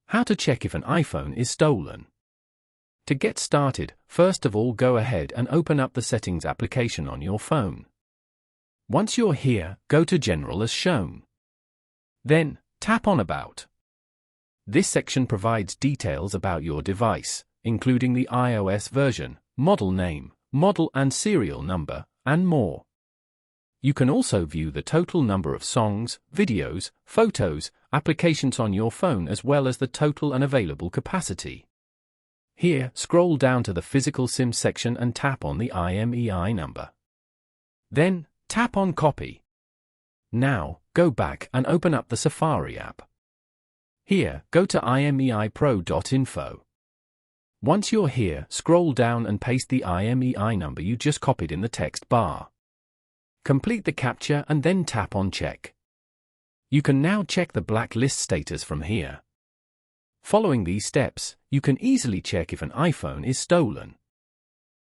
How to check if an iPhone is stolen. To get started, first of all go ahead and open up the Settings application on your phone. Once you're here, go to General as shown. Then, tap on About. This section provides details about your device, including the iOS version, model name, model and serial number, and more. You can also view the total number of songs, videos, photos, applications on your phone as well as the total and available capacity. Here, scroll down to the Physical SIM section and tap on the IMEI number. Then, tap on Copy. Now, go back and open up the Safari app. Here, go to imeipro.info. Once you're here, scroll down and paste the IMEI number you just copied in the text bar. Complete the captcha and then tap on Check. You can now check the blacklist status from here. Following these steps, you can easily check if an iPhone is stolen.